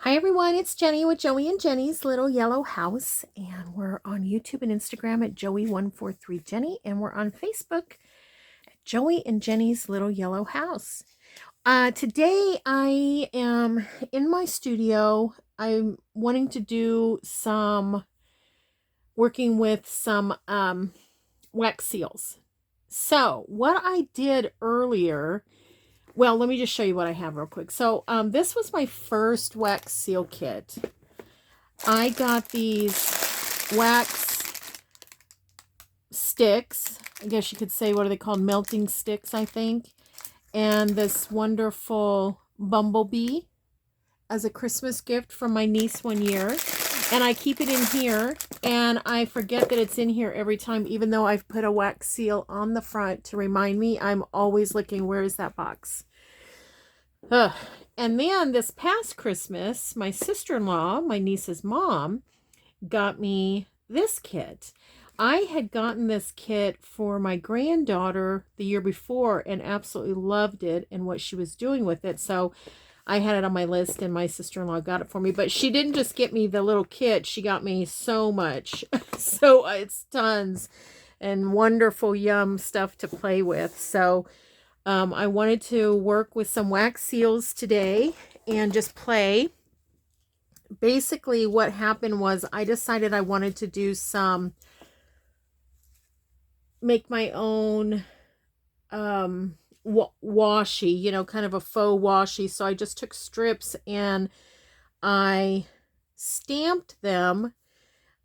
Hi everyone, it's Jenny with Joey and Jenny's Little Yellow House, and we're on YouTube and Instagram at Joey143Jenny, and we're on Facebook at Joey and Jenny's Little Yellow House. Today I am in my studio. I'm wanting to do working with some wax seals. So what I did earlier, well, let me just show you what I have real quick. So this was my first wax seal kit. I got these wax sticks. I guess you could say, what are they called? Melting sticks, I think. And this wonderful bumblebee as a Christmas gift from my niece one year. And I keep it in here, and I forget that it's in here every time, even though I've put a wax seal on the front to remind me. I'm always looking, where is that box? Ugh. And then this past Christmas, my sister-in-law, my niece's mom, got me this kit. I had gotten this kit for my granddaughter the year before and absolutely loved it and what she was doing with it. So I had it on my list, and my sister-in-law got it for me. But she didn't just get me the little kit. She got me so much. So it's tons and wonderful, yum stuff to play with. So I wanted to work with some wax seals today and just play. Basically, what happened was I decided I wanted to do make my own washi, kind of a faux washi. So I just took strips and I stamped them.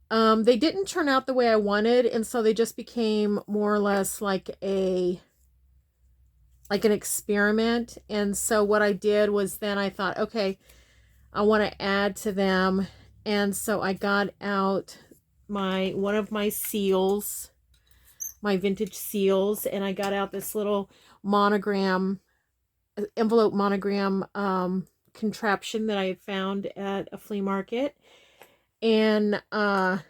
They didn't turn out the way I wanted, and so they just became more or less like an experiment. And so what I did was, then I thought, okay, I want to add to them. And so I got out one of my seals, my vintage seals, and I got out this little envelope monogram contraption that I had found at a flea market, and my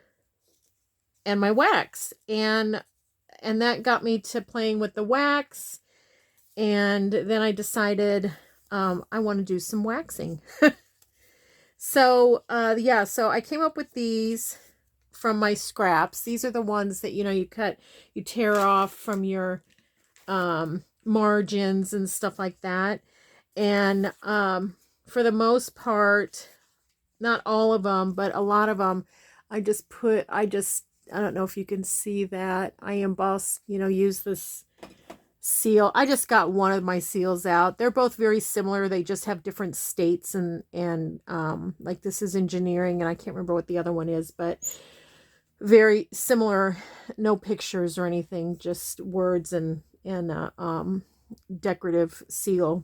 wax, and that got me to playing with the wax. And then I decided I want to do some waxing. So yeah, so I came up with these from my scraps. These are the ones that, you tear off from your margins and stuff like that. And for the most part, not all of them, but a lot of them, I don't know if you can see that. I embossed, use this seal. I just got one of my seals out. They're both very similar. They just have different states, and like this is engineering, and I can't remember what the other one is, but very similar. No pictures or anything, just words and decorative seal.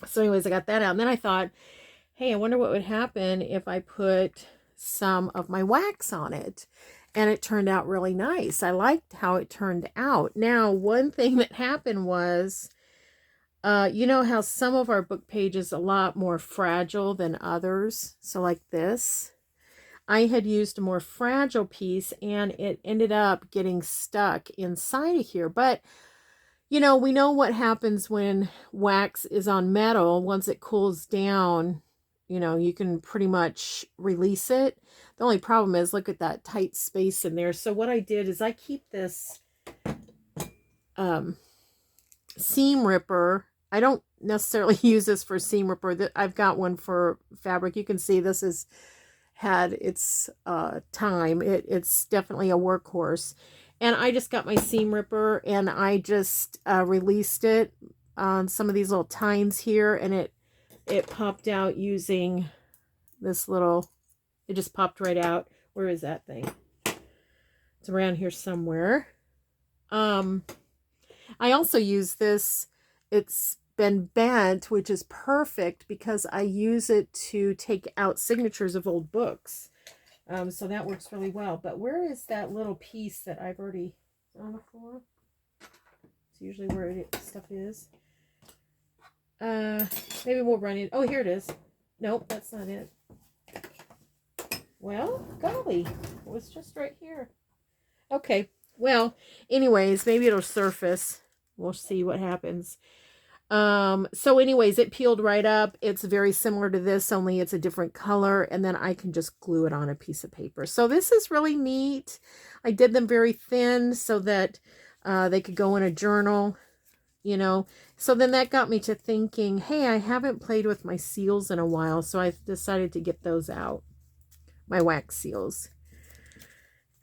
So anyways, I got that out, and then I thought, hey, I wonder what would happen if I put some of my wax on it. And it turned out really nice. I liked how it turned out. Now, one thing that happened was, you know how some of our book pages are a lot more fragile than others. So like this, I had used a more fragile piece, and it ended up getting stuck inside of here. But, we know what happens when wax is on metal. Once it cools down, you can pretty much release it. The only problem is, look at that tight space in there. So what I did is I keep this seam ripper. I don't necessarily use this for seam ripper. I've got one for fabric. You can see this has had its time. It's definitely a workhorse. And I just got my seam ripper, and I just released it on some of these little tines here, and it popped out using this little, it just popped right out. Where is that thing? It's around here somewhere. I also use this. It's been bent, which is perfect because I use it to take out signatures of old books. So that works really well. But where is that little piece that I've already on the floor? It's usually where stuff is. Maybe we'll run it. Oh, here it is. Nope, that's not it. Well, golly, it was just right here. Okay, well, anyways, maybe it'll surface. We'll see what happens. So anyways, it peeled right up. It's very similar to this, only it's a different color, and then I can just glue it on a piece of paper. So this is really neat. I did them very thin so that they could go in a journal, you know. So then that got me to thinking, hey, I haven't played with my seals in a while, so I decided to get those out, my wax seals.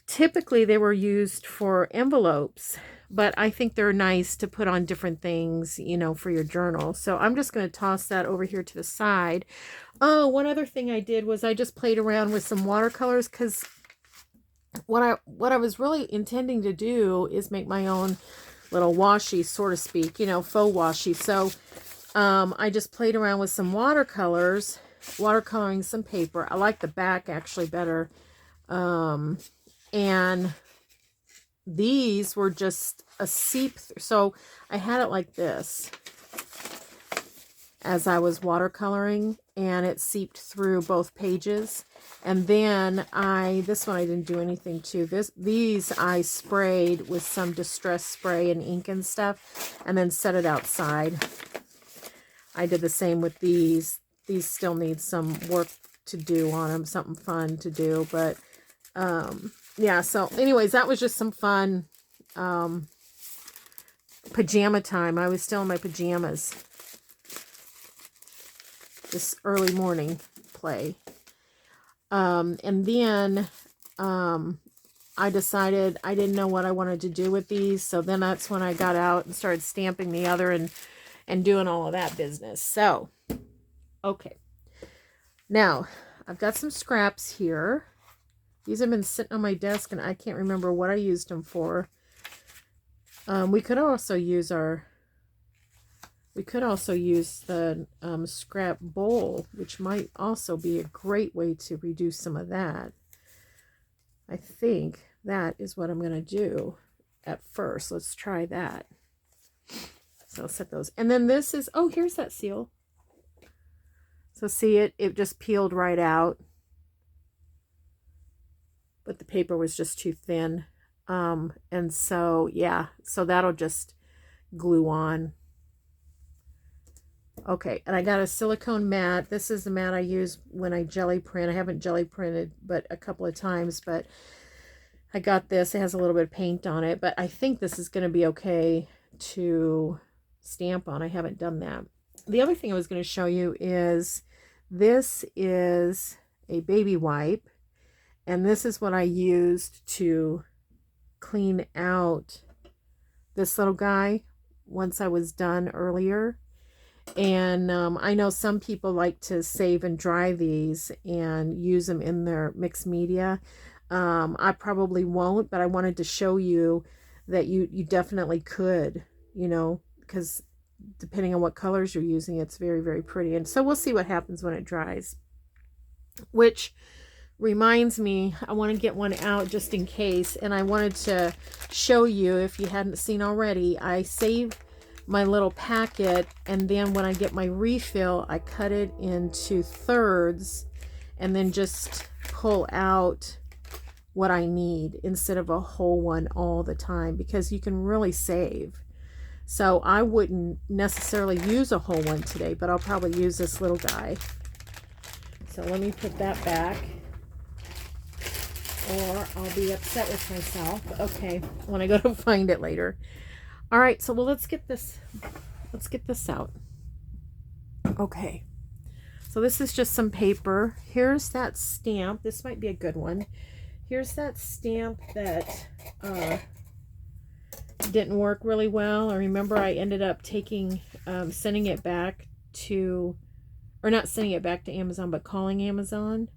Typically, they were used for envelopes, but I think they're nice to put on different things, you know, for your journal. So I'm just going to toss that over here to the side. Oh, one other thing I did was I just played around with some watercolors, because what I was really intending to do is make my own little washi, so to speak, you know, faux washi. So I just played around with some watercolors, watercoloring some paper. I like the back actually better. And these were just a seep through. So I had it like this as I was watercoloring, and it seeped through both pages. And then this one I didn't do anything to. These I sprayed with some distress spray and ink and stuff, and then set it outside. I did the same with these. These still need some work to do on them, something fun to do, but yeah, so anyways, that was just some fun pajama time. I was still in my pajamas. This early morning play. And then I decided I didn't know what I wanted to do with these, so then that's when I got out and started stamping the other and doing all of that business. So, okay. Now, I've got some scraps here. These have been sitting on my desk, and I can't remember what I used them for. We could also use the scrap bowl, which might also be a great way to reduce some of that. I think that is what I'm going to do at first. Let's try that. So I'll set those. And then this is, oh, here's that seal. So see it just peeled right out. But the paper was just too thin. And so, yeah, so that'll just glue on. Okay, and I got a silicone mat. This is the mat I use when I jelly print. I haven't jelly printed but a couple of times, but I got this. It has a little bit of paint on it, but I think this is going to be okay to stamp on. I haven't done that. The other thing I was going to show you is this is a baby wipe. And this is what I used to clean out this little guy once I was done earlier. And I know some people like to save and dry these and use them in their mixed media. I probably won't, but I wanted to show you that you definitely could, you know, because depending on what colors you're using, it's very, very pretty. And so we'll see what happens when it dries. Which reminds me, I want to get one out just in case, and I wanted to show you, if you hadn't seen already, I save my little packet, and then when I get my refill, I cut it into thirds and then just pull out what I need instead of a whole one all the time, because you can really save. So I wouldn't necessarily use a whole one today, but I'll probably use this little guy. So let me put that back, or I'll be upset with myself. Okay, when I go to find it later. All right, so well, let's get this out. Okay, so this is just some paper. Here's that stamp. This might be a good one. Here's that stamp that didn't work really well. I remember I ended up sending it back to, or not sending it back to Amazon, but calling Amazon.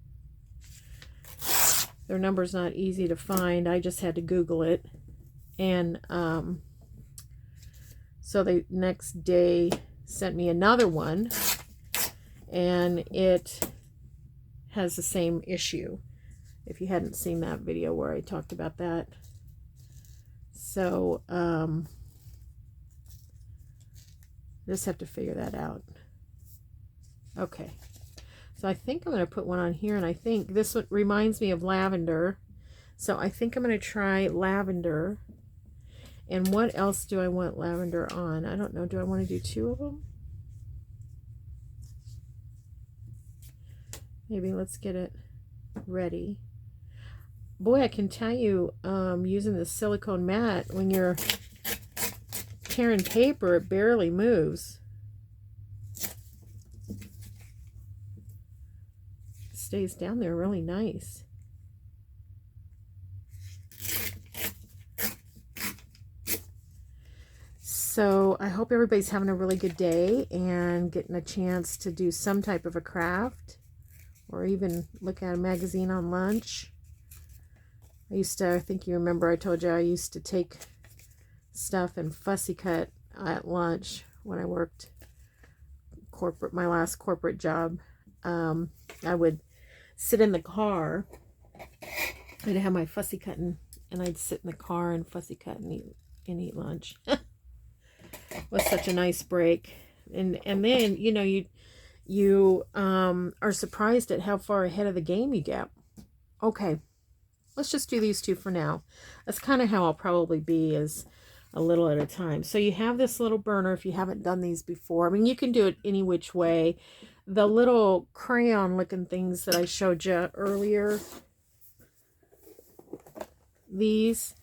Their number's not easy to find. I just had to Google it. And so the next day sent me another one, and it has the same issue, if you hadn't seen that video where I talked about that. So just have to figure that out. Okay, so I think I'm going to put one on here, and I think this one reminds me of lavender, so I think I'm going to try lavender. And what else do I want lavender on? I don't know. Do I want to do 2 of them? Maybe let's get it ready. Boy, I can tell you, using the silicone mat, when you're tearing paper, it barely moves. It stays down there really nice. So I hope everybody's having a really good day and getting a chance to do some type of a craft, or even look at a magazine on lunch. I think you remember I told you I used to take stuff and fussy cut at lunch when I worked my last corporate job. I would sit in the car. I'd have my fussy cutting, and I'd sit in the car and fussy cut and eat lunch. It was such a nice break. And then, you know, you are surprised at how far ahead of the game you get. Okay, let's just do these 2 for now. That's kind of how I'll probably be, is a little at a time. So you have this little burner if you haven't done these before. I mean, you can do it any which way. The little crayon looking things that I showed you earlier, these,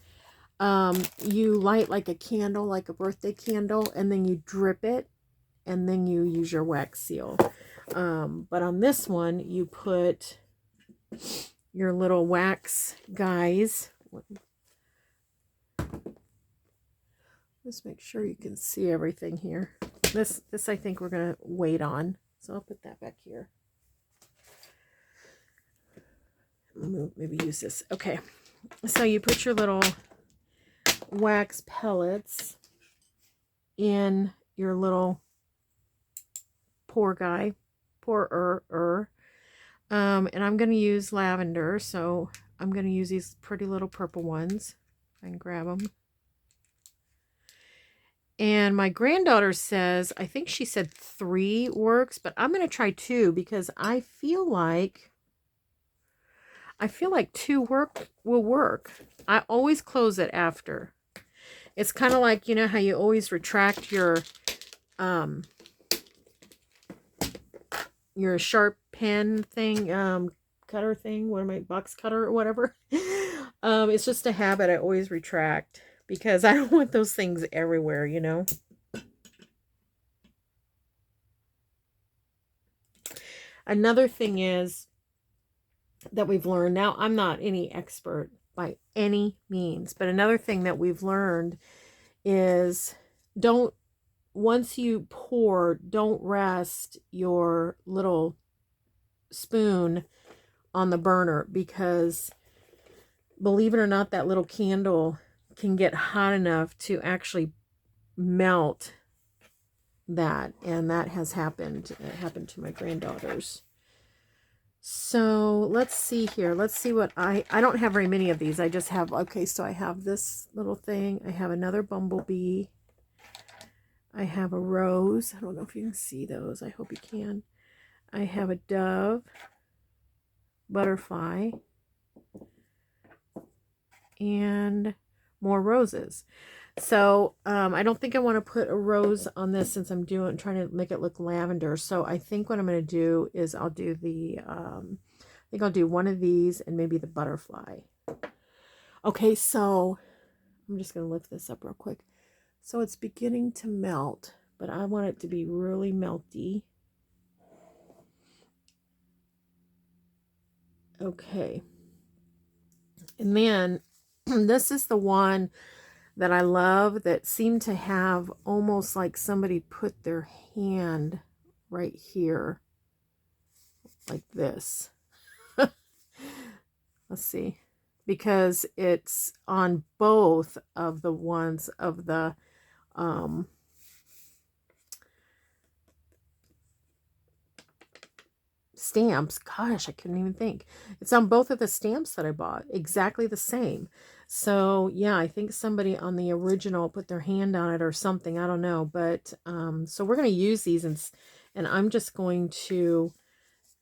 you light like a candle, like a birthday candle, and then you drip it, and then you use your wax seal. But on this one, you put your little wax guys. Just make sure you can see everything here. This I think we're going to wait on. So I'll put that back here. Maybe use this. Okay. So you put your little wax pellets in your little pourer. And I'm going to use lavender. So I'm going to use these pretty little purple ones. I can grab them. And my granddaughter says, I think she said 3 works, but I'm going to try 2 because I feel like 2 will work. I always close it after. It's kind of like, you know how you always retract your sharp pen thing, cutter thing, box cutter or whatever. It's just a habit I always retract, because I don't want those things everywhere, you know. Another thing is that we've learned, now I'm not any expert by any means, but another thing that we've learned is once you pour, don't rest your little spoon on the burner, because believe it or not, that little candle can get hot enough to actually melt that, and that has happened. It happened to my granddaughters. So let's see here. Let's see what I don't have very many of these. I just have, okay, so I have this little thing. I have another bumblebee. I have a rose. I don't know if you can see those. I hope you can. I have a dove, butterfly, and more roses. So I don't think I want to put a rose on this, since I'm trying to make it look lavender. So I think what I'm going to do is I'll do I think I'll do one of these and maybe the butterfly. Okay, so I'm just going to lift this up real quick. So it's beginning to melt, but I want it to be really melty. Okay. And then this is the one that I love, that seemed to have almost like somebody put their hand right here, like this. Let's see, because it's on both of the ones of the stamps. Gosh, I couldn't even think. It's on both of the stamps that I bought, exactly the same. So yeah, I think somebody on the original put their hand on it or something. I don't know, but so we're going to use these, and I'm just going to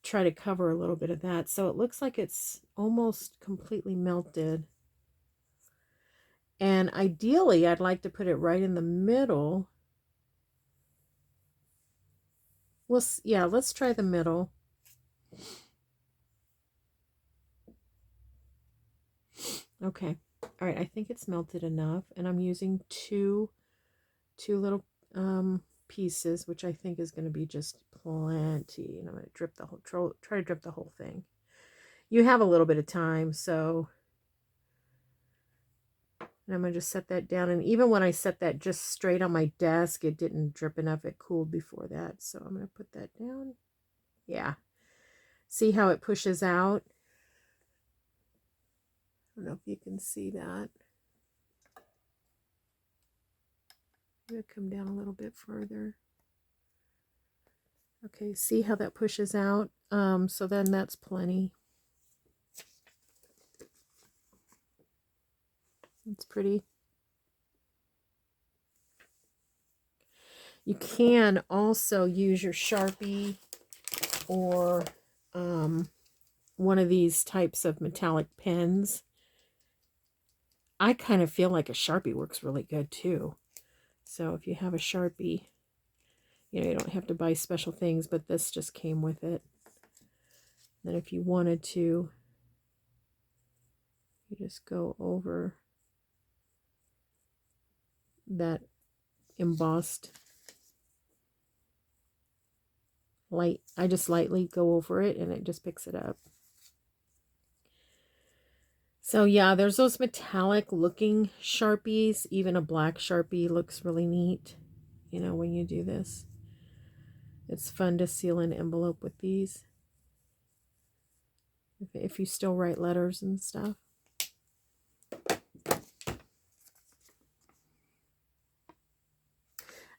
try to cover a little bit of that. So it looks like it's almost completely melted. And ideally, I'd like to put it right in the middle. Yeah, let's try the middle. Okay. All right, I think it's melted enough, and I'm using two little pieces, which I think is going to be just plenty. And I'm going to drip the whole try to drip the whole thing. You have a little bit of time, so and I'm going to just set that down. And even when I set that just straight on my desk, it didn't drip enough. It cooled before that, so I'm going to put that down. Yeah. See how it pushes out? I don't know if you can see that. I'm going to come down a little bit further. Okay, see how that pushes out? So then that's plenty. It's pretty. You can also use your Sharpie or one of these types of metallic pens. I kind of feel like a Sharpie works really good too. So if you have a Sharpie, you don't have to buy special things, but this just came with it. Then if you wanted to, you just go over that embossed light. I just lightly go over it and it just picks it up. So yeah, there's those metallic looking Sharpies. Even a black Sharpie looks really neat, when you do this. It's fun to seal an envelope with these. If you still write letters and stuff.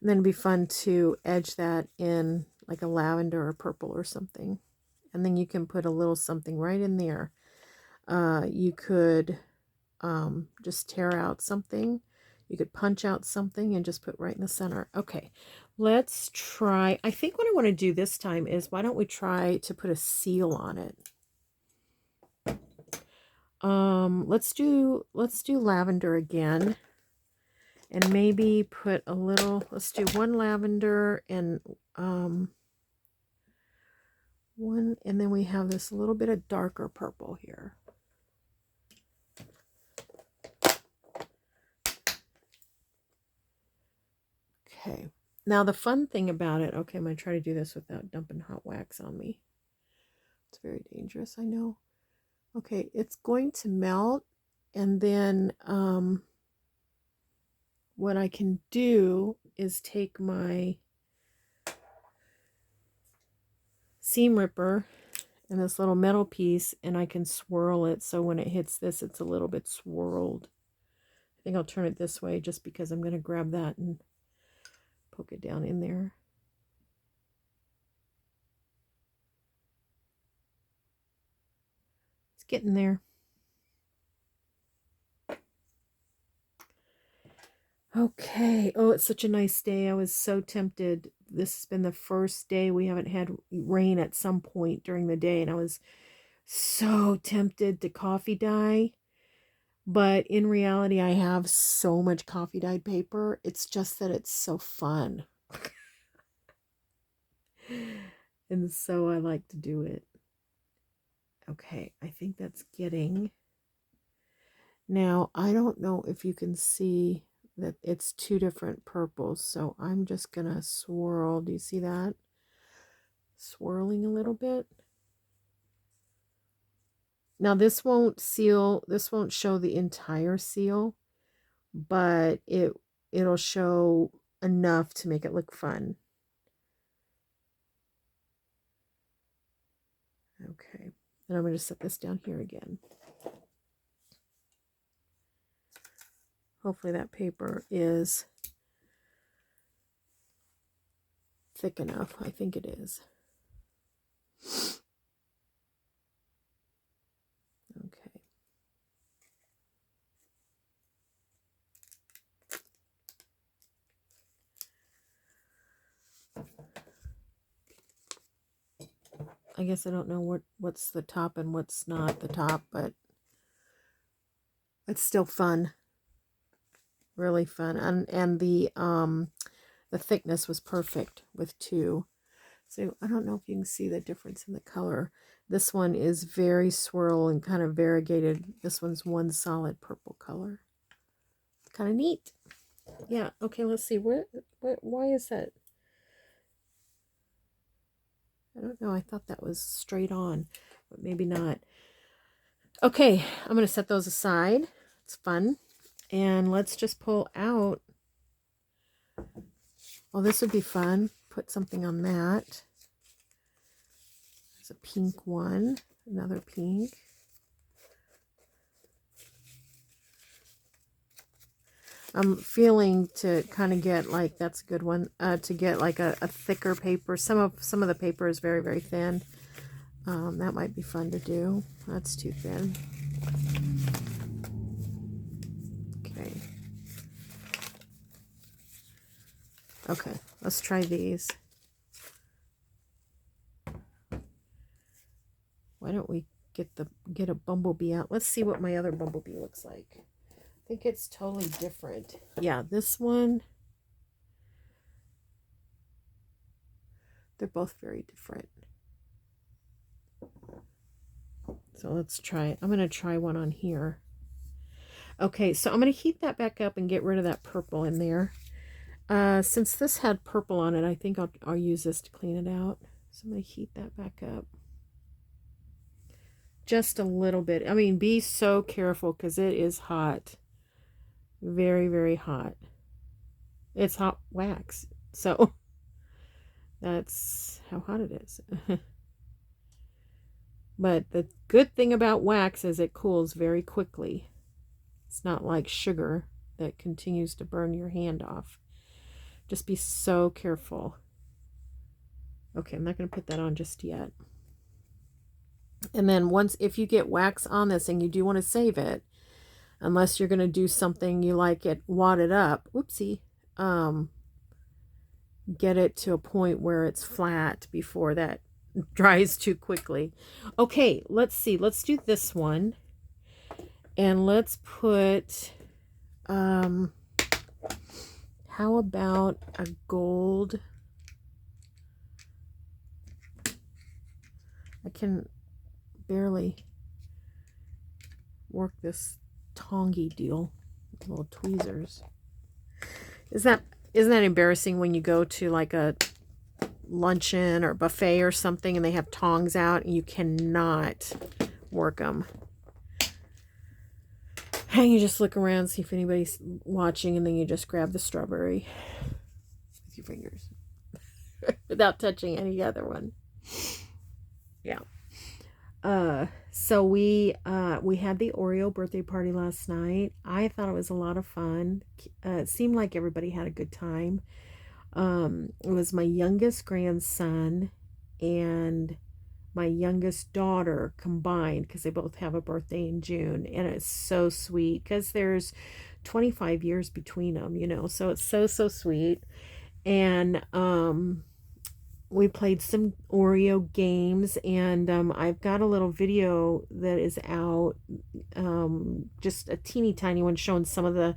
And then it'd be fun to edge that in like a lavender or purple or something. And then you can put a little something right in there. You could just tear out something. You could punch out something and just put right in the center. Okay, let's try. I think what I want to do this time is, why don't we try to put a seal on it? Let's do lavender again. And maybe put a little, let's do one lavender and one, and then we have this little bit of darker purple here. Okay, now the fun thing about it, okay, I'm going to try to do this without dumping hot wax on me. It's very dangerous, I know. Okay, it's going to melt, and then what I can do is take my seam ripper and this little metal piece, and I can swirl it so when it hits this, it's a little bit swirled. I think I'll turn it this way just because I'm going to grab that and poke it down in there. It's getting there. Okay. Oh, it's such a nice day. I was so tempted. This has been the first day we haven't had rain at some point during the day, and I was so tempted to coffee dye. But in reality, I have so much coffee dyed paper. It's just that it's so fun. And so I like to do it. Okay, I think that's getting. Now, I don't know if you can see that it's two different purples, so I'm just going to swirl. Do you see that? Swirling a little bit. Now, this won't seal, this won't show the entire seal, but it'll show enough to make it look fun. Okay, and I'm going to set this down here again. Hopefully that paper is thick enough. I think it is. Okay. I guess I don't know what's the top and what's not the top, but it's still fun. Really fun. And the thickness was perfect with 2. So I don't know if you can see the difference in the color. This one is very swirl and kind of variegated. This one's one solid purple color. Kind of neat. Yeah, okay, let's see. Why is that? I don't know. I thought that was straight on, but maybe not. Okay, I'm going to set those aside. It's fun. And let's just pull out. Well, this would be fun. Put something on that. There's a pink one. Another pink. I'm feeling to kind of get like, that's a good one, to get like a thicker paper. Some of the paper is very, very thin. That might be fun to do. That's too thin. Okay. Okay, let's try these. Why don't we get a bumblebee out? Let's see what my other bumblebee looks like. I think it's totally different. Yeah, this one. They're both very different. So let's try. I'm going to try one on here. Okay, so I'm going to heat that back up and get rid of that purple in there. Since this had purple on it, I think I'll use this to clean it out. So I'm going to heat that back up. Just a little bit. I mean, be so careful because it is hot. Very, very hot. It's hot wax. So that's how hot it is. But the good thing about wax is it cools very quickly. It's not like sugar that continues to burn your hand off. Just be so careful. Okay, I'm not going to put that on just yet. And then if you get wax on this and you do want to save it, unless you're going to do something you like it wadded up, whoopsie, get it to a point where it's flat before that dries too quickly. Okay, let's see. Let's do this one. And let's put, how about a gold? I can barely work this tongy deal. Little tweezers. Isn't that embarrassing when you go to like a luncheon or buffet or something and they have tongs out and you cannot work them? And you just look around, see if anybody's watching, and then you just grab the strawberry with your fingers without touching any other one. Yeah. So we had the Oreo birthday party last night. I thought it was a lot of fun. It seemed like everybody had a good time. It was my youngest grandson and my youngest daughter combined because they both have a birthday in June, and it's so sweet because there's 25 years between them, you know, so it's so sweet. And we played some Oreo games, and I've got a little video that is out, just a teeny tiny one showing some of the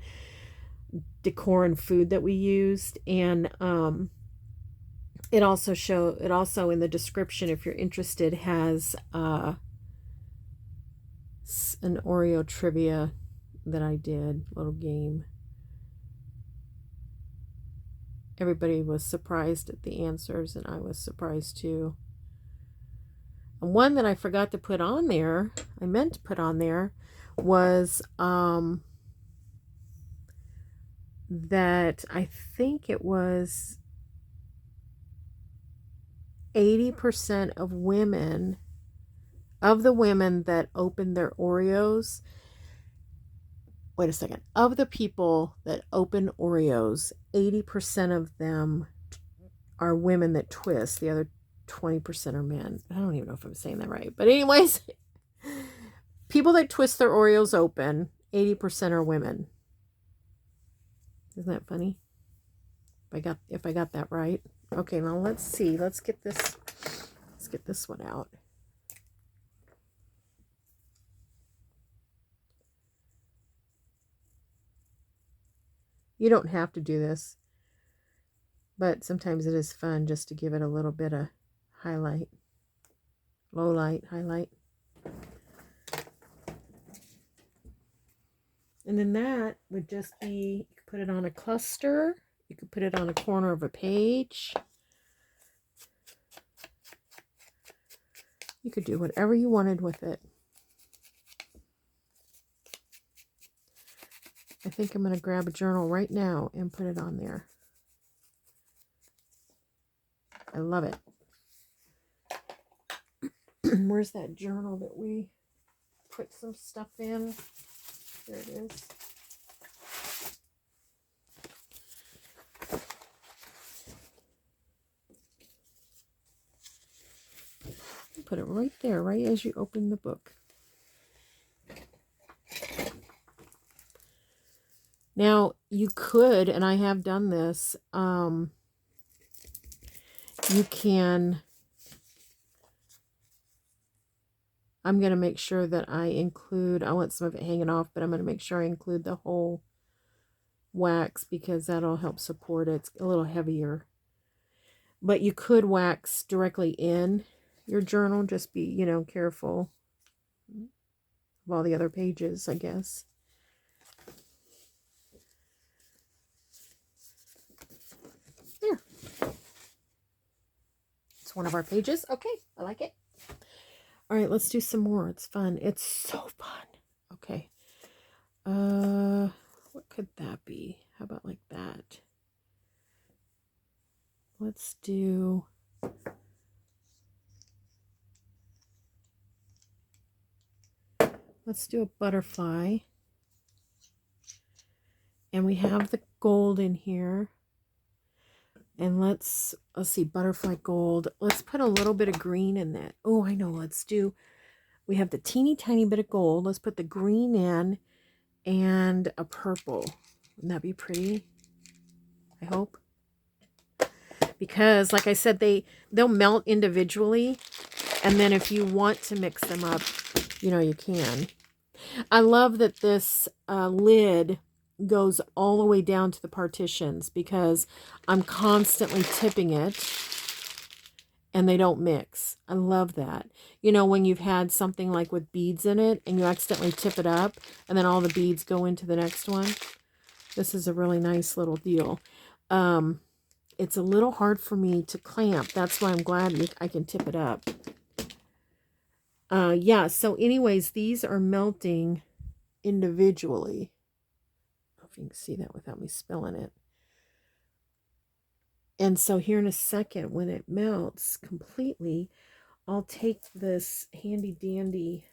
decor and food that we used. And it also in the description, if you're interested, has an Oreo trivia that I did, little game. Everybody was surprised at the answers, and I was surprised too. And one that I forgot to put on there, I meant to put on there, was that I think it was 80% of women, of the women that opened their Oreos, wait a second, of the people that open Oreos, 80% of them are women that twist. The other 20% are men. I don't even know if I'm saying that right. But anyways, people that twist their Oreos open, 80% are women. Isn't that funny? If I got that right. Okay, now let's see. Let's get this one out. You don't have to do this, but sometimes it is fun just to give it a little bit of highlight, low light, highlight. And then that would just be, you could put it on a cluster, you could put it on a corner of a page. You could do whatever you wanted with it. I think I'm going to grab a journal right now and put it on there. I love it. Where's that journal that we put some stuff in? There it is. Put it right there, right as you open the book. Now, you could, and I have done this, you can, I'm going to make sure that I include, I want some of it hanging off, but I'm going to make sure I include the whole wax because that'll help support it. It's a little heavier. But you could wax directly in your journal. Just be, you know, careful of all the other pages, I guess. There. It's one of our pages. Okay, I like it. All right, let's do some more. It's fun. It's so fun. Okay. What could that be? How about like that? Let's do a butterfly. And we have the gold in here. And let's see, butterfly gold. Let's put a little bit of green in that. Oh, I know. We have the teeny tiny bit of gold. Let's put the green in and a purple. Wouldn't that be pretty? I hope. Because like I said, they'll melt individually. And then if you want to mix them up, you know, you can. I love that this lid goes all the way down to the partitions because I'm constantly tipping it and they don't mix. I love that. You know, when you've had something like with beads in it and you accidentally tip it up and then all the beads go into the next one. This is a really nice little deal. It's a little hard for me to clamp. That's why I'm glad I can tip it up. Yeah, so anyways, these are melting individually. I don't know if you can see that without me spilling it. And so here in a second, when it melts completely, I'll take this handy dandy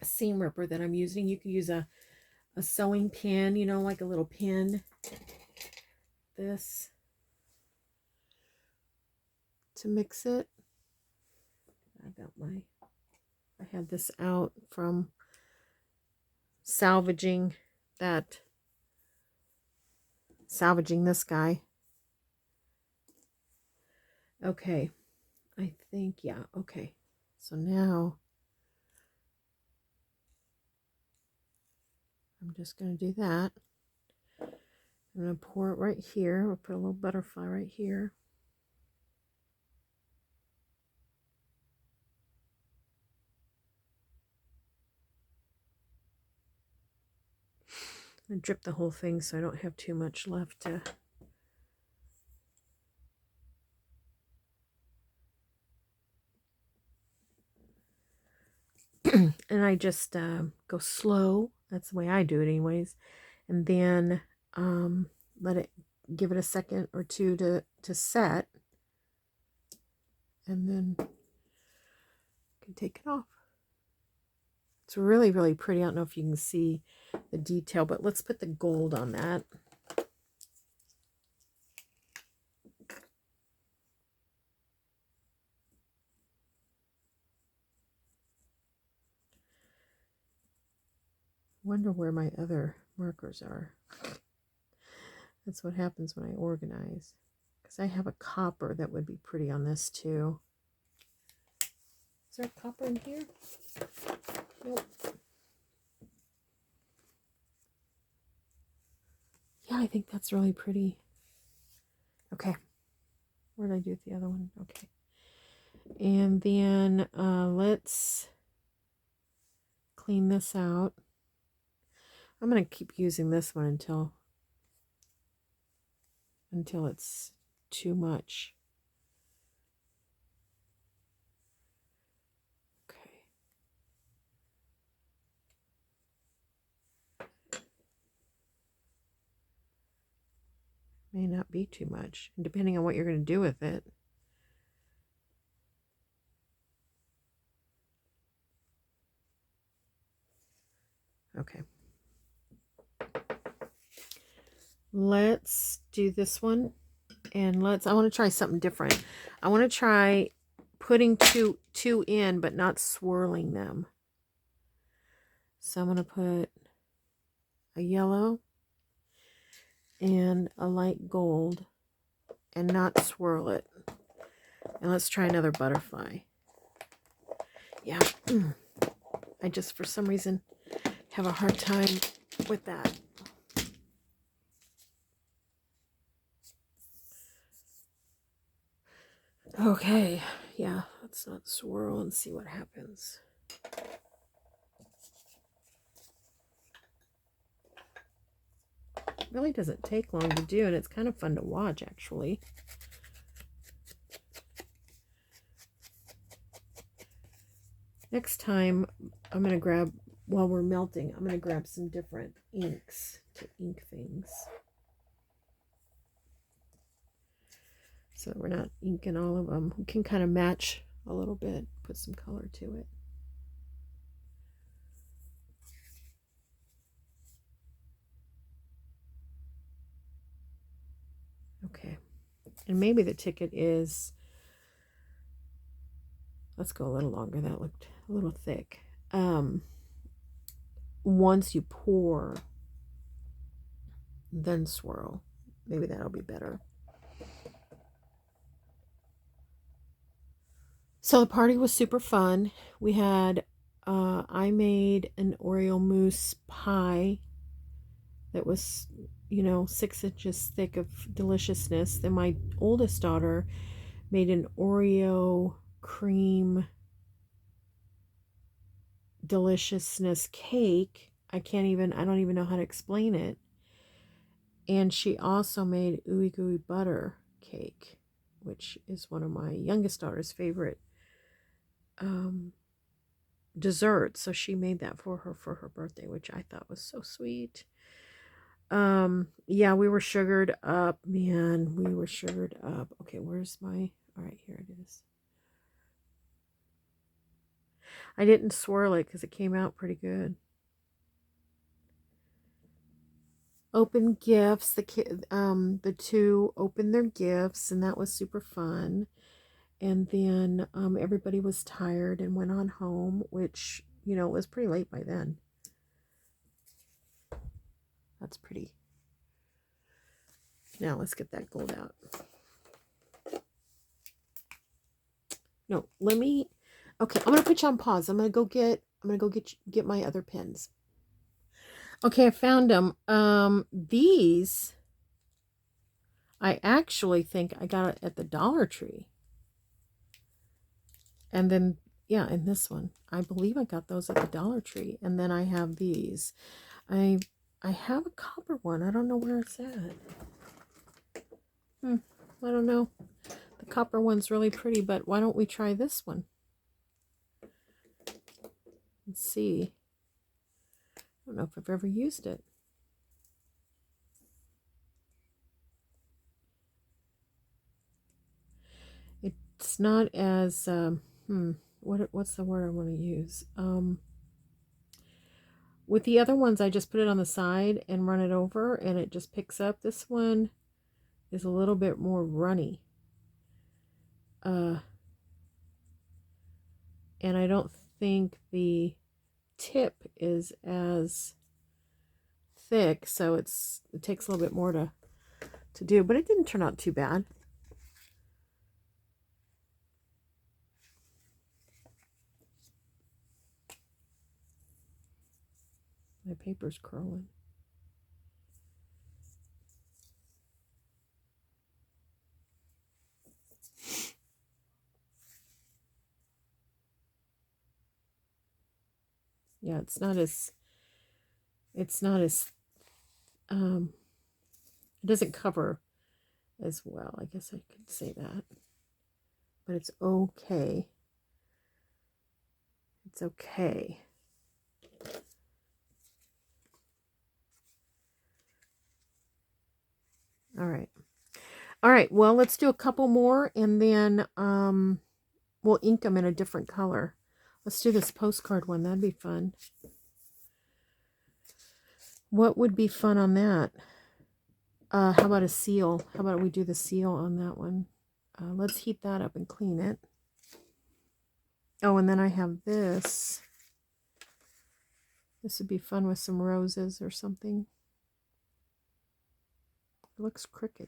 seam ripper that I'm using. You could use a sewing pin, you know, like a little pin. This to mix it. I had this out from salvaging this guy. Okay, I think, yeah, okay. So now I'm just going to do that. I'm going to pour it right here. We'll put a little butterfly right here. And drip the whole thing so I don't have too much left to... And I just go slow. That's the way I do it anyways. And then give it a second or two to set. And then you can take it off. It's really, really pretty. I don't know if you can see the detail, but let's put the gold on that. Wonder where my other markers are. That's what happens when I organize. Because I have a copper that would be pretty on this too. Is there a copper in here? Nope. Yeah, I think that's really pretty. Okay. Where did I do with the other one? Okay. And then let's clean this out. I'm going to keep using this one until it's too much. Okay. May not be too much, depending on what you're going to do with it. Okay. Let's do this one, and I want to try something different. I want to try putting two in, but not swirling them. So I'm going to put a yellow and a light gold and not swirl it. And let's try another butterfly. Yeah, I just, for some reason, have a hard time with that. Okay, yeah, let's not swirl and see what happens. It really doesn't take long to do, and it's kind of fun to watch, actually. Next time, I'm going to grab, while we're melting, I'm going to grab some different inks to ink things. So we're not inking all of them. We can kind of match a little bit, put some color to it. Okay. And maybe the ticket is, let's go a little longer. That looked a little thick. Once you pour, then swirl. Maybe that'll be better. So the party was super fun. We had, I made an Oreo mousse pie that was, 6 inches thick of deliciousness. Then my oldest daughter made an Oreo cream deliciousness cake. I don't even know how to explain it. And she also made ooey gooey butter cake, which is one of my youngest daughter's favorite desserts. So she made that for her birthday, which I thought was so sweet. Yeah, we were sugared up, man. We were sugared up. Okay, where's my, all right, here it is. I didn't swirl it because it came out pretty good. Open gifts. The two opened their gifts, and that was super fun. And then everybody was tired and went on home, which, it was pretty late by then. That's pretty. Now let's get that gold out. No, okay, I'm going to put you on pause. I'm going to go get my other pens. Okay, I found them. These, I actually think I got it at the Dollar Tree. And then, yeah, and this one, I believe I got those at the Dollar Tree. And then I have these. I have a copper one. I don't know where it's at. I don't know. The copper one's really pretty, but why don't we try this one? Let's see. I don't know if I've ever used it. It's not as, what's the word I want to use? With the other ones, I just put it on the side and run it over, and it just picks up. This one is a little bit more runny. And I don't think the tip is as thick, so it takes a little bit more to do, but it didn't turn out too bad. My paper's curling. Yeah, it's not as it doesn't cover as well. I guess I could say that. But it's okay. It's okay. All right. All right, well, let's do a couple more, and then we'll ink them in a different color. Let's do this postcard one. That'd be fun. What would be fun on that? How about a seal? How about we do the seal on that one? Let's heat that up and clean it. Oh, and then I have this. This would be fun with some roses or something. It looks crooked.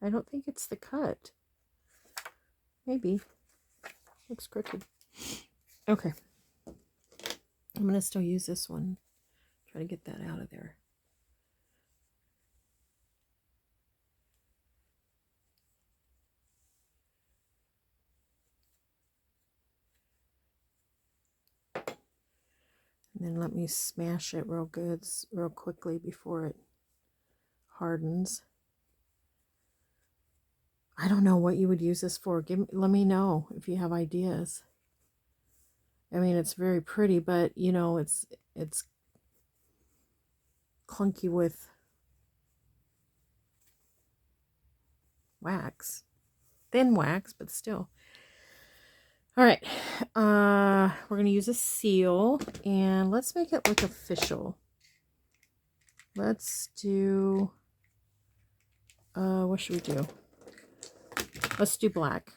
I don't think it's the cut. Maybe. Looks crooked. Okay. I'm going to still use this one. Try to get that out of there. And then let me smash it real good, real quickly before it hardens. I don't know what you would use this for. Let me know if you have ideas. I mean, it's very pretty, but you know, it's clunky with wax. Thin wax, but still. All right. We're going to use a seal, and let's make it look official. Let's do, what should we do? Let's do black.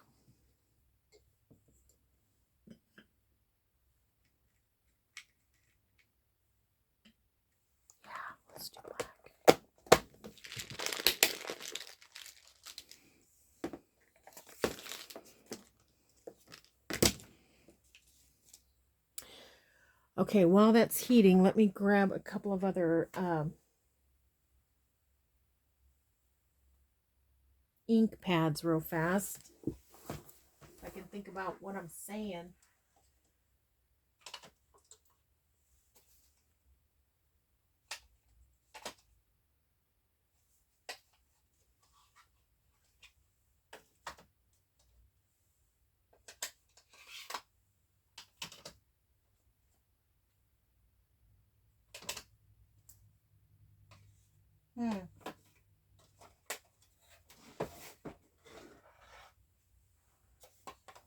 Yeah, let's do black. Okay, while that's heating, let me grab a couple of other ink pads real fast. If I can think about what I'm saying.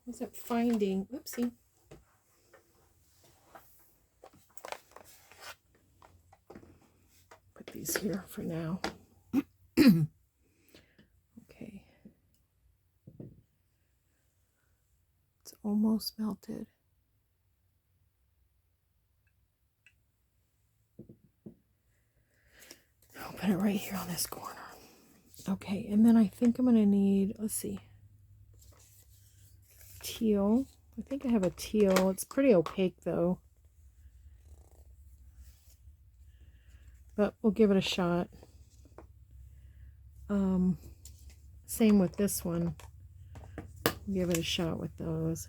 Wasn't finding, oopsie. Put these here for now. Okay. It's almost melted. I'll put it right here on this corner. Okay, and then I think I'm going to need, let's see, teal. I think I have a teal. It's pretty opaque though, but we'll give it a shot. Same with this one. Give it a shot with those.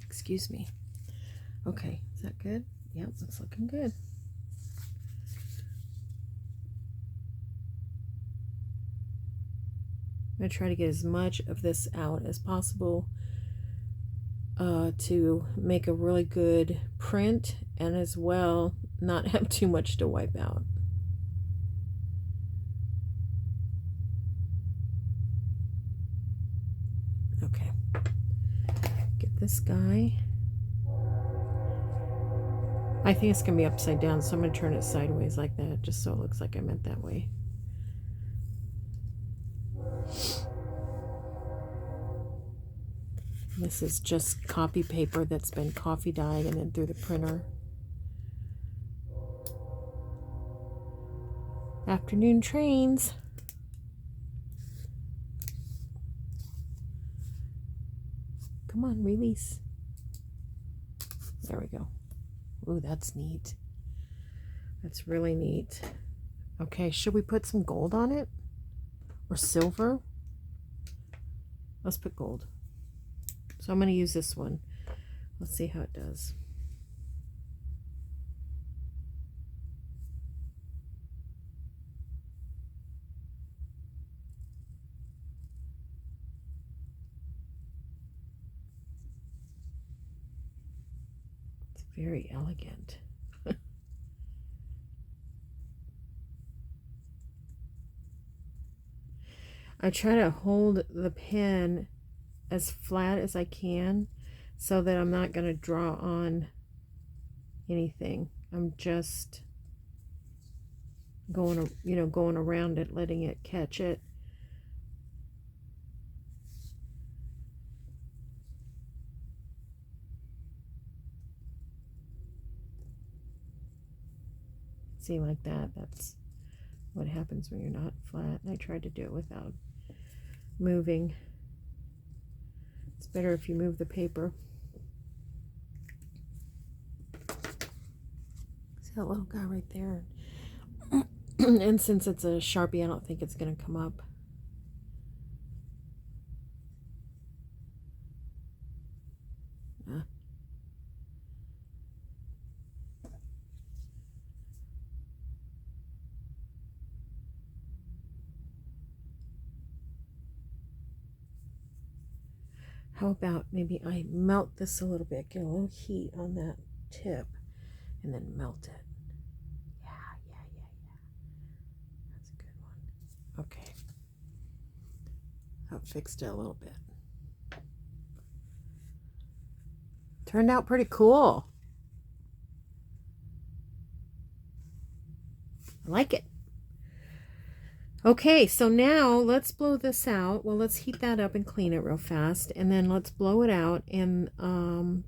Excuse me. Okay, is that good? Yep, it's looking good. I'm going to try to get as much of this out as possible to make a really good print, and as well not have too much to wipe out. Okay, get this guy. I think it's going to be upside down, so I'm going to turn it sideways like that, just so it looks like I meant that way. This is just copy paper that's been coffee dyed and then through the printer. Afternoon trains. Come on, release. There we go. Ooh, that's neat. That's really neat. Okay, should we put some gold on it? or silver. Let's put gold. So I'm going to use this one. Let's see how it does. It's very elegant. I try to hold the pen as flat as I can so that I'm not going to draw on anything. I'm just going, going around it, letting it catch it. See, like that. That's what happens when you're not flat. And I tried to do it without moving. It's better if you move the paper. See that little guy right there? And since it's a Sharpie, I don't think it's going to come up. How about maybe I melt this a little bit, get a little heat on that tip, and then melt it. Yeah. That's a good one. Okay. I've fixed it a little bit. Turned out pretty cool. I like it. Okay, so now let's blow this out. Well, let's heat that up and clean it real fast, and then let's blow it out and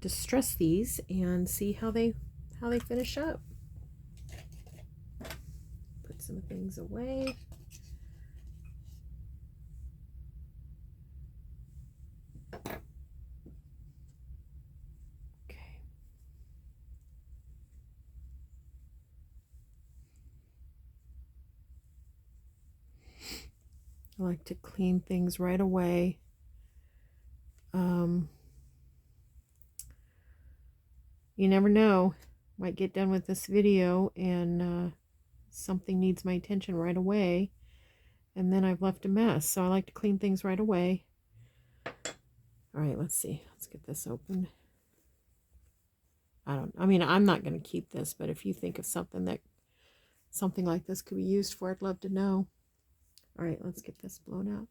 distress these and see how they finish up. Put some things away. Okay. I like to clean things right away. You never know. Might get done with this video and something needs my attention right away, and then I've left a mess. So I like to clean things right away. All right, let's see. Let's get this open. I mean, I'm not going to keep this, but if you think of something like this could be used for, I'd love to know. All right, let's get this blown out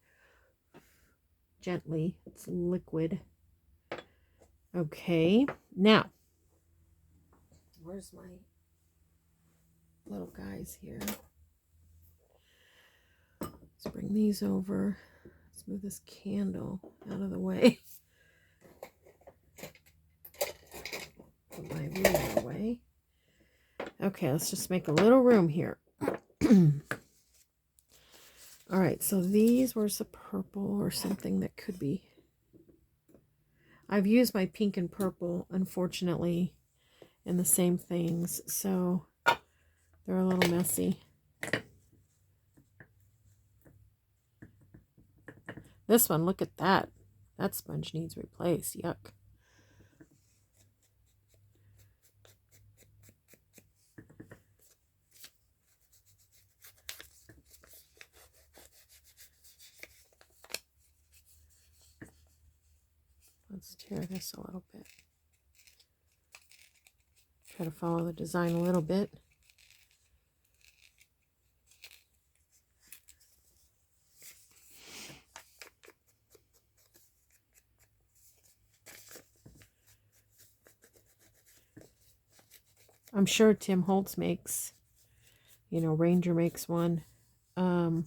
gently. It's liquid. Okay, now, where's my little guys here? Let's bring these over. Let's move this candle out of the way. Put my ruler away. Okay, let's just make a little room here. All right, so these were the purple or something that could be. I've used my pink and purple, unfortunately, in the same things, so they're a little messy. This one, look at that. That sponge needs replaced. Yuck. Let's tear this a little bit. Try to follow the design a little bit. I'm sure Tim Holtz makes, Ranger makes one. I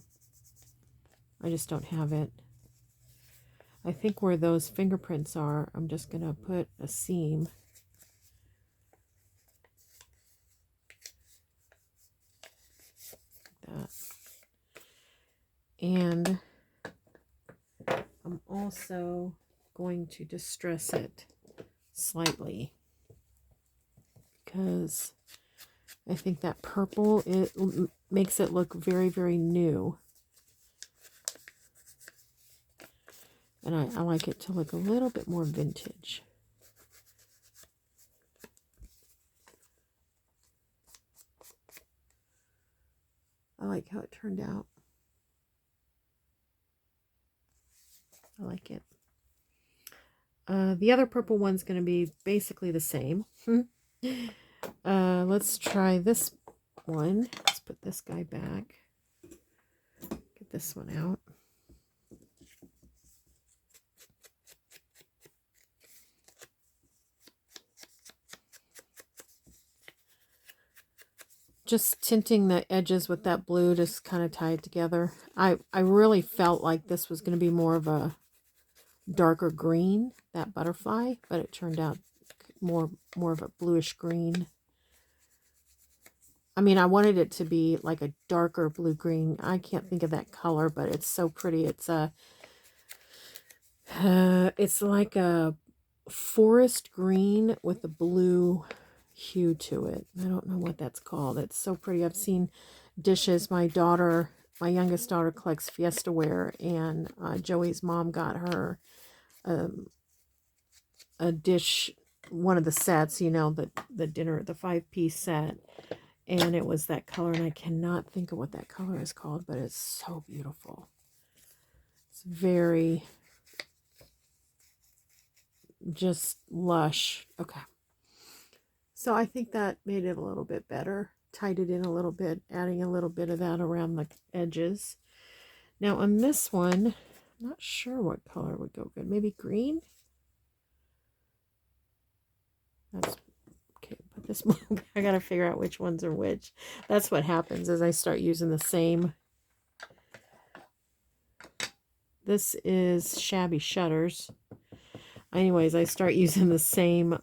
just don't have it. I think where those fingerprints are, I'm just going to put a seam. Like that. And I'm also going to distress it slightly, because I think that purple, it makes it look very, very new. And I like it to look a little bit more vintage. I like how it turned out. I like it. The other purple one's going to be basically the same. Let's try this one. Let's put this guy back. Get this one out. Just tinting the edges with that blue to kind of tie it together. I really felt like this was going to be more of a darker green, that butterfly, but it turned out more of a bluish green. I mean, I wanted it to be like a darker blue green. I can't think of that color, but it's so pretty. It's like a forest green with a blue hue to it. I don't know what that's called. It's so pretty. I've seen dishes. My youngest daughter collects Fiesta ware, and Joey's mom got her a dish, one of the sets, you know, the dinner, the 5-piece set, and it was that color, and I cannot think of what that color is called, but it's so beautiful. It's very just lush. Okay. So I think that made it a little bit better. Tied it in a little bit, adding a little bit of that around the edges. Now on this one, I'm not sure what color would go good. Maybe green? That's okay. Put this one. I gotta figure out which ones are which. That's what happens as I start using the same. This is Shabby Shutters. Anyways, I start using the same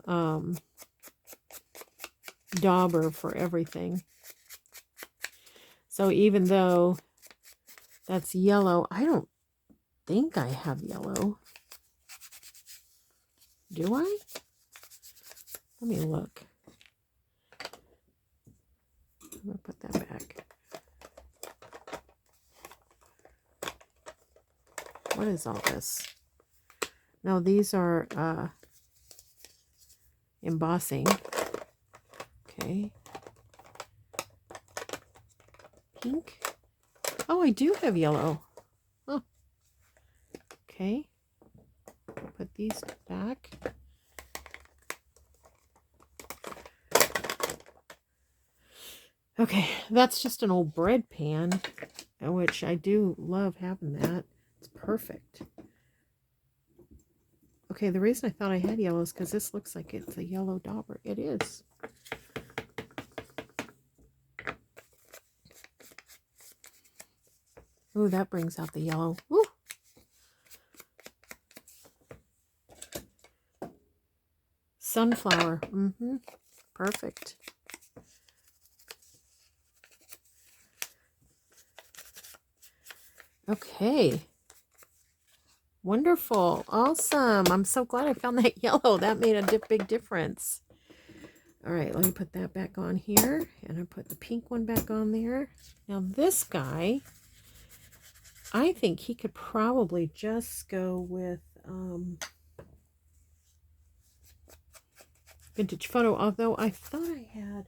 dauber for everything. So even though that's yellow, I don't think I have yellow. Do I? Let me look. I'm going to put that back. What is all this? No, these are embossing. Okay. Pink. Oh, I do have yellow. Oh. Okay. Put these back. Okay, that's just an old bread pan, which I do love having that. It's perfect. Okay, the reason I thought I had yellow is because this looks like it's a yellow dauber. It is. Ooh, that brings out the yellow. Ooh. Sunflower. Perfect. Okay. Wonderful. Awesome. I'm so glad I found that yellow. That made a big difference. All right, let me put that back on here. And I put the pink one back on there. Now this guy, I think he could probably just go with vintage photo. Although I thought I had,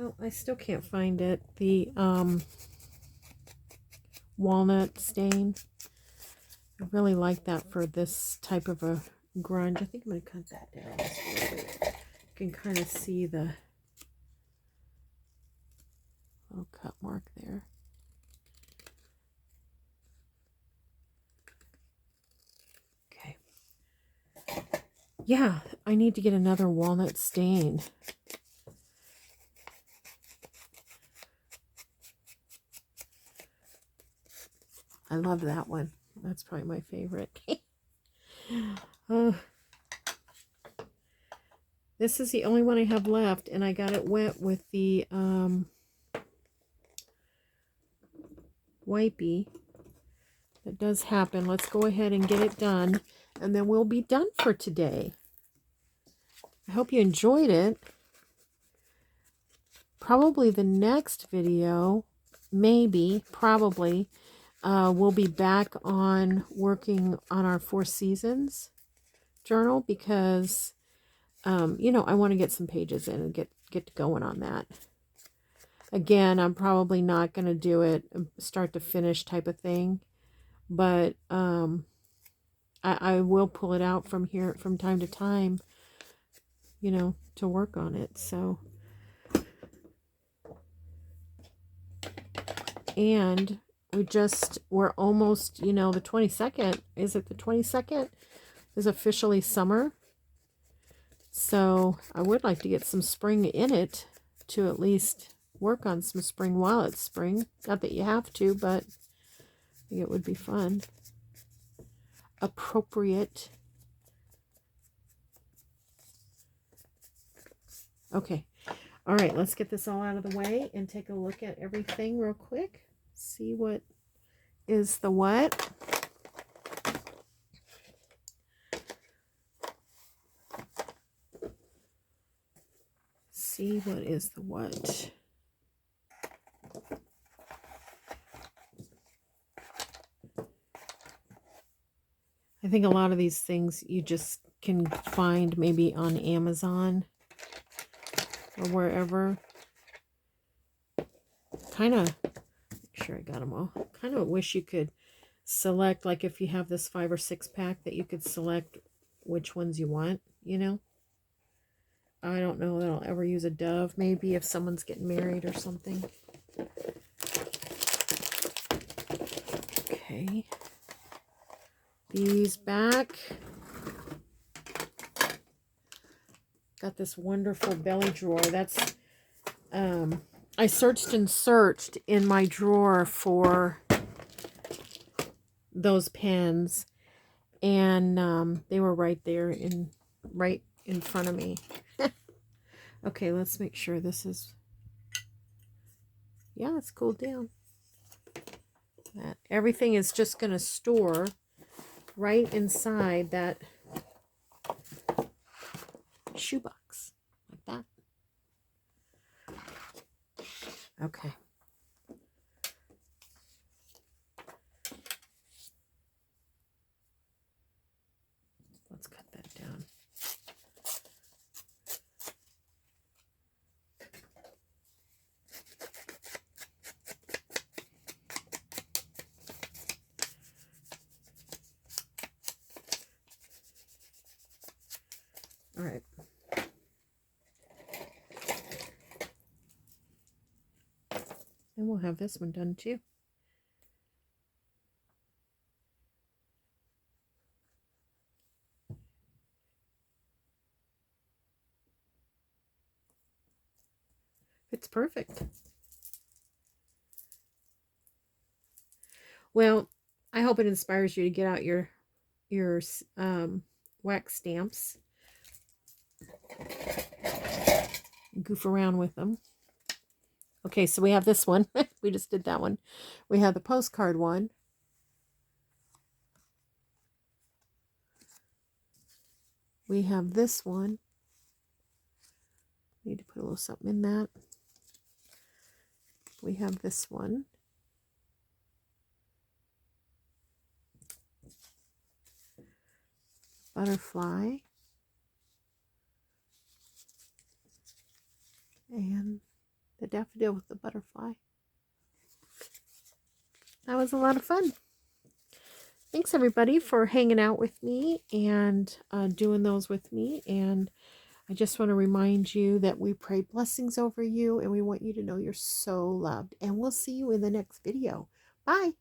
oh, I still can't find it. The walnut stain. I really like that for this type of a grunge. I think I'm going to cut that down just a little bit. You can kind of see the little cut mark there. Okay. Yeah, I need to get another walnut stain. I love that one. That's probably my favorite. This is the only one I have left, and I got it wet with the wipey. That does happen. Let's go ahead and get it done, and then we'll be done for today. I hope you enjoyed it. Probably the next video, maybe, probably, we'll be back on working on our 4 seasons journal because, you know, I want to get some pages in and get going on that. Again, I'm probably not going to do it start to finish type of thing, but I will pull it out from here from time to time, you know, to work on it. So, and we're almost, you know, the 22nd. Is it the 22nd? Is officially summer. So I would like to get some spring in it to at least work on some spring while it's spring. Not that you have to, but I think it would be fun. Appropriate. Okay. All right, let's get this all out of the way and take a look at everything real quick. See what is the what. See what is the what. I think a lot of these things you just can find maybe on Amazon or wherever. Kind of, make sure I got them all. Kind of wish you could select, like if you have this 5 or 6 pack, that you could select which ones you want, you know. I don't know that I'll ever use a dove. Maybe if someone's getting married or something. Okay. These back. Got this wonderful belly drawer. That's, I searched and searched in my drawer for those pens. And they were right there right in front of me. Okay, let's make sure this is, yeah, it's cooled down. That everything is just going to store right inside that shoebox, like that. Okay. Let's cut that down. All right. And we'll have this one done too. It's perfect. Well, I hope it inspires you to get out your wax stamps. Goof around with them. Okay, so we have this one. We just did that one. We have the postcard one. We have this one. Need to put a little something in that. We have this one. Butterfly. And the daffodil with the butterfly. That was a lot of fun. Thanks everybody for hanging out with me and doing those with me. And I just want to remind you that we pray blessings over you and we want you to know you're so loved. And we'll see you in the next video. Bye.